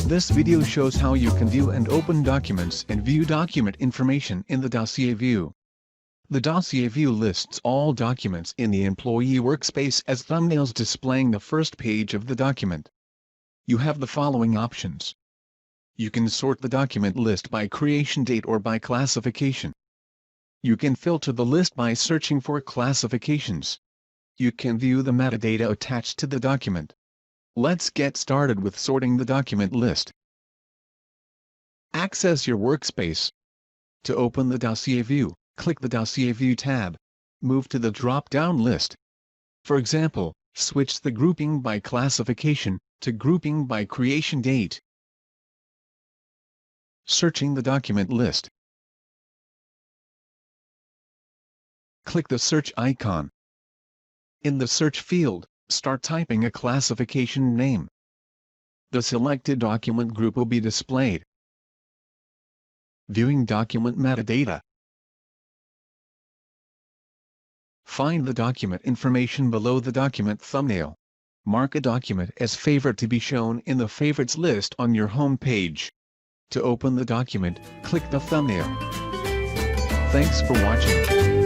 This video shows how you can view and open documents and view document information in the Dossier view. The Dossier view lists all documents in the employee workspace as thumbnails displaying the first page of the document. You have the following options. You can sort the document list by creation date or by classification. You can filter the list by searching for classifications. You can view the metadata attached to the document. Let's get started with sorting the document list. Access your workspace. To open the Dossier view, click the Dossier View tab. Move to the drop-down list. For example, switch the grouping by classification to grouping by creation date. Searching the document list. Click the search icon. In the search field, start typing a classification name. The selected document group will be displayed. Viewing document metadata. Find the document information below the document thumbnail. Mark a document as favorite to be shown in the favorites list on your home page. To open the document, click the thumbnail. Thanks for watching.